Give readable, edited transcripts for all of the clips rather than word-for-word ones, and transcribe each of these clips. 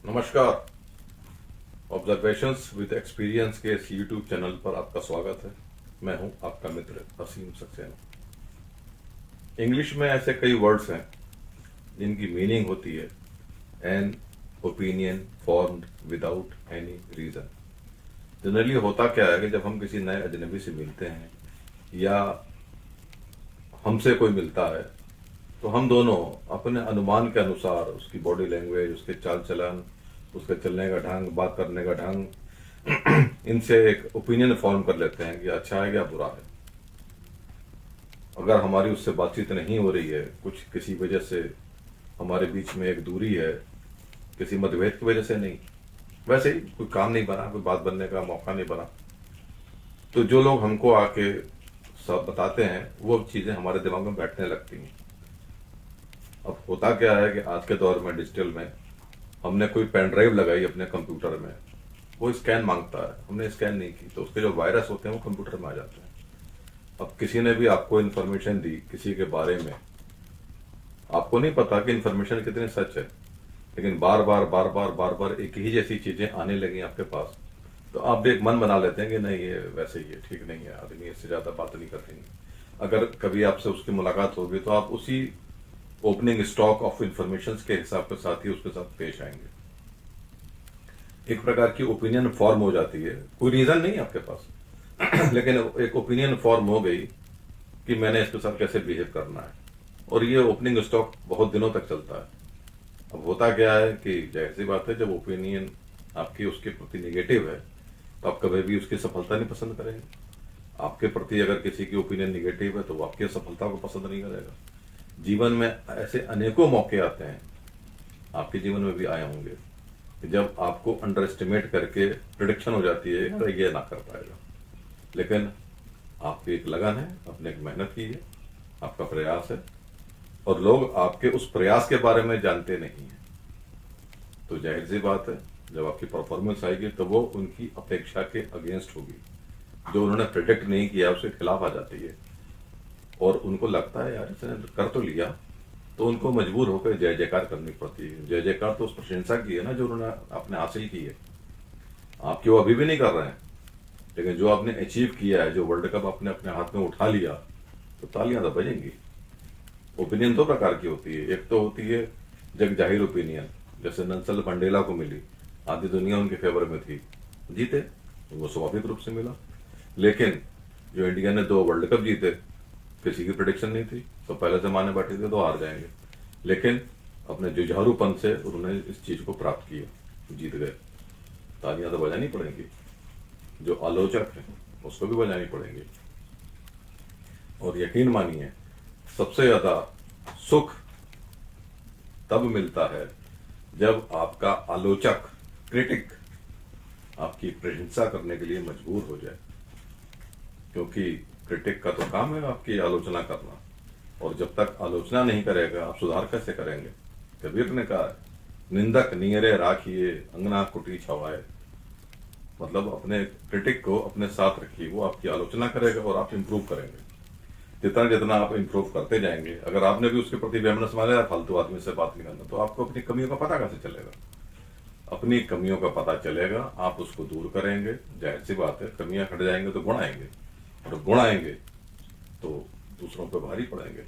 नमस्कार। Observations with experience के इस यूट्यूब चैनल पर आपका स्वागत है। मैं हूं आपका मित्र असीम सक्सेना। इंग्लिश में ऐसे कई वर्ड्स हैं जिनकी मीनिंग होती है an opinion formed without any reason. Generally होता क्या है कि जब हम किसी नए अजनबी से मिलते हैं या हमसे कोई मिलता है तो हम दोनों अपने अनुमान के अनुसार उसकी बॉडी लैंग्वेज, उसके चाल चलन, उसके चलने का ढंग, बात करने का ढंग इनसे एक ओपिनियन फॉर्म कर लेते हैं कि अच्छा है या बुरा है। अगर हमारी उससे बातचीत नहीं हो रही है, कुछ किसी वजह से हमारे बीच में एक दूरी है, किसी मतभेद की वजह से नहीं, वैसे ही कोई काम नहीं बना, कोई बात बनने का मौका नहीं बना, तो जो लोग हमको आके सब बताते हैं वो चीजें हमारे दिमाग में बैठने लगती हैं। अब होता क्या है कि आज के दौर में डिजिटल में हमने कोई पेन ड्राइव लगाई अपने कंप्यूटर में, वो स्कैन मांगता है, हमने स्कैन नहीं की तो उसके जो वायरस होते हैं वो कंप्यूटर में आ जाते हैं। अब किसी ने भी आपको इन्फॉर्मेशन दी किसी के बारे में, आपको नहीं पता कि इन्फॉर्मेशन कितनी सच है, लेकिन बार बार बार बार बार बार एक ही जैसी चीजें आने लगी आपके पास, तो आप भी एक मन बना लेते हैं कि नहीं ये वैसे ही है, ठीक नहीं है, आदमी इससे ज्यादा बात नहीं करेंगे। अगर कभी आपसे उसकी मुलाकात होगी तो आप उसी ओपनिंग स्टॉक ऑफ इंफॉर्मेशन के हिसाब के साथ ही उसके साथ पेश आएंगे। एक प्रकार की ओपिनियन फॉर्म हो जाती है, कोई रीजन नहीं है आपके पास लेकिन एक ओपिनियन फॉर्म हो गई कि मैंने इसके साथ कैसे बिहेव करना है, और ये ओपनिंग स्टॉक बहुत दिनों तक चलता है। अब होता क्या है कि जाहिर सी बात है, जब ओपिनियन आपकी उसके प्रति निगेटिव है तो आप कभी भी उसकी सफलता नहीं पसंद करेंगे। आपके प्रति अगर किसी की ओपिनियन निगेटिव है तो वो आपकी सफलता को पसंद नहीं करेगा। जीवन में ऐसे अनेकों मौके आते हैं, आपके जीवन में भी आए होंगे, कि जब आपको अंडर एस्टिमेट करके प्रिडिक्शन हो जाती है यार ये ना कर पाएगा, लेकिन आपकी एक लगन है, आपने एक मेहनत की है, आपका प्रयास है, और लोग आपके उस प्रयास के बारे में जानते नहीं है, तो जाहिर सी बात है जब आपकी परफॉर्मेंस आएगी तो वो उनकी अपेक्षा के अगेंस्ट होगी। जो उन्होंने प्रिडिक्ट नहीं किया उसके खिलाफ आ जाती है, और उनको लगता है यार इसने कर तो लिया, तो उनको मजबूर होकर जय जयकार करनी पड़ती है। जय जयकार तो उस प्रशंसा की है ना जो उन्होंने आपने हासिल की है, आपकी वो अभी भी नहीं कर रहे हैं, लेकिन जो आपने अचीव किया है, जो वर्ल्ड कप आपने अपने हाथ में उठा लिया, तो तालियां तो बजेंगी। ओपिनियन दो प्रकार की होती है, एक तो होती है जग जाहिर ओपिनियन, जैसे नेल्सन मंडेला को मिली, आधी दुनिया उनके फेवर में थी, जीते, उनको स्वाभाविक रूप से मिला। लेकिन जो इंडिया ने 2 वर्ल्ड कप जीते, किसी की प्रिडिक्शन नहीं थी, तो पहले जमाने बैठे थे तो हार जाएंगे, लेकिन अपने जुझारूपन से उन्होंने इस चीज को प्राप्त किया, जीत गए। तालियां तो बजानी पड़ेंगी, जो आलोचक है उसको भी बजानी पड़ेंगी। और यकीन मानिए सबसे ज्यादा सुख तब मिलता है जब आपका आलोचक, क्रिटिक, आपकी प्रशंसा करने के लिए मजबूर हो जाए, क्योंकि क्रिटिक का तो काम है आपकी आलोचना करना, और जब तक आलोचना नहीं करेगा आप सुधार कैसे करेंगे। कबीर ने कहा है, निंदक नियरे राखिए अंगना कुटी छवाए, मतलब अपने क्रिटिक को अपने साथ रखिए, वो आपकी आलोचना करेगा और आप इंप्रूव करेंगे। जितना जितना आप इंप्रूव करते जाएंगे, अगर आपने भी उसके प्रति वेमनस माना फालतू आदमी से बात नहीं करना, तो आपको अपनी कमियों का पता कैसे चलेगा। अपनी कमियों का पता चलेगा, आप उसको दूर करेंगे, जाहिर सी बात है कमियां हट जाएंगे तो गुण आएंगे, और गुण आएंगे तो दूसरों पे भारी पड़ेंगे।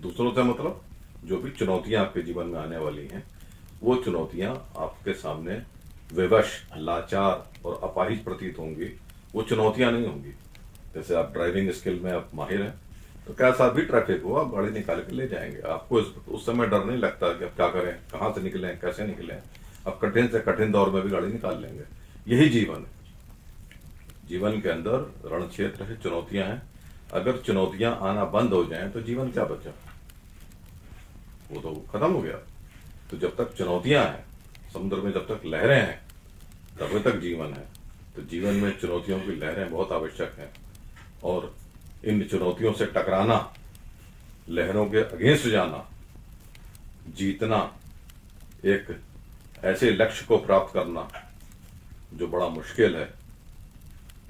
दूसरों से मतलब जो भी चुनौतियां आपके जीवन में आने वाली हैं, वो चुनौतियां आपके सामने विवश, लाचार और अपाहिज प्रतीत होंगी, वो चुनौतियां नहीं होंगी। जैसे आप ड्राइविंग स्किल में आप माहिर हैं, तो कैसा भी ट्रैफिक हो आप गाड़ी निकाल के ले जाएंगे, आपको उस समय डर नहीं लगता कि अब क्या करें, कहां से निकलें, कैसे निकलें, अब कठिन से कठिन दौर में भी गाड़ी निकाल लेंगे। यही जीवन है। जीवन के अंदर रण क्षेत्र है, चुनौतियां हैं। अगर चुनौतियां आना बंद हो जाएं तो जीवन क्या बचा, वो तो खत्म हो गया। तो जब तक चुनौतियां हैं, समुद्र में जब तक लहरें हैं, तब तक जीवन है। तो जीवन में चुनौतियों की लहरें बहुत आवश्यक हैं, और इन चुनौतियों से टकराना, लहरों के अगेंस्ट जाना, जीतना, एक ऐसे लक्ष्य को प्राप्त करना जो बड़ा मुश्किल है,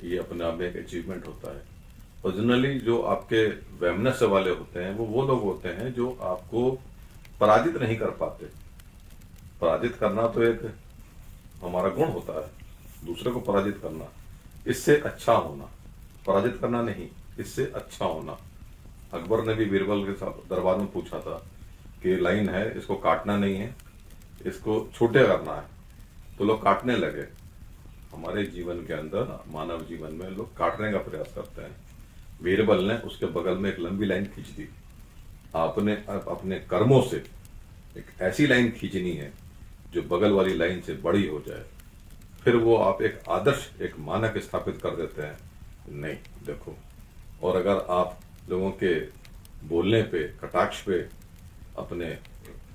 ये अपने आप में एक अचीवमेंट होता है। और जनरली जो आपके वेमनेस वाले होते हैं वो लोग होते हैं जो आपको पराजित नहीं कर पाते। पराजित करना तो एक हमारा गुण होता है, दूसरे को पराजित करना, इससे अच्छा होना, पराजित करना नहीं, इससे अच्छा होना। अकबर ने भी बीरबल के साथ दरबार में पूछा था कि लाइन है, इसको काटना नहीं है, इसको छोटे करना है, तो लोग काटने लगे। हमारे जीवन के अंदर, मानव जीवन में लोग काटने का प्रयास करते हैं। बीरबल ने उसके बगल में एक लंबी लाइन खींच दी। आपने अपने कर्मों से एक ऐसी लाइन खींचनी है जो बगल वाली लाइन से बड़ी हो जाए, फिर वो आप एक आदर्श, एक मानक स्थापित कर देते हैं। नहीं, देखो, और अगर आप लोगों के बोलने पे, कटाक्ष पे, अपने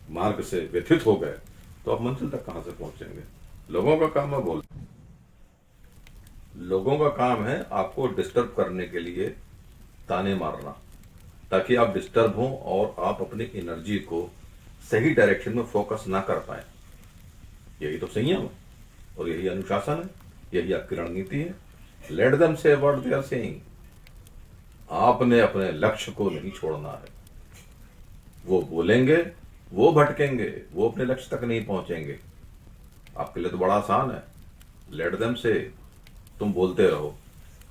मार्ग से व्यथित हो गए तो आप मंजिल तक कहां से पहुंचेंगे। लोगों का काम है लोगों का काम है आपको डिस्टर्ब करने के लिए ताने मारना, ताकि आप डिस्टर्ब हो और आप अपनी एनर्जी को सही डायरेक्शन में फोकस ना कर पाए। यही तो संयम है और यही अनुशासन है, यही आपकी रणनीति है। लेट देम से व्हाट दे आर सेइंग। आपने अपने लक्ष्य को नहीं छोड़ना है। वो बोलेंगे, वो भटकेंगे, वो अपने लक्ष्य तक नहीं पहुंचेंगे। आपके लिए तो बड़ा आसान है, लेट देम से, तुम बोलते रहो,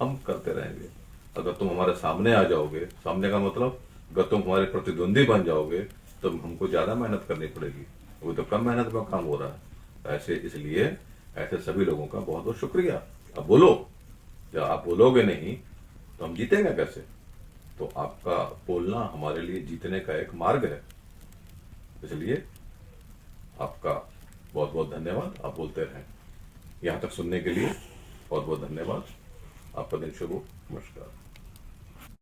हम करते रहेंगे। अगर तुम हमारे सामने आ जाओगे, सामने का मतलब अगर तुम हमारे प्रतिद्वंदी बन जाओगे तो हमको ज्यादा मेहनत करनी पड़ेगी, वो तो कम मेहनत में काम हो रहा है। ऐसे इसलिए ऐसे सभी लोगों का बहुत बहुत शुक्रिया। अब बोलो, जब आप बोलोगे नहीं तो हम जीतेंगे कैसे। तो आपका बोलना हमारे लिए जीतने का एक मार्ग है। इसलिए आपका बहुत बहुत धन्यवाद। आप बोलते रहें। यहां तक सुनने के लिए बहुत बहुत धन्यवाद। आपका दिन शुभ हो। नमस्कार।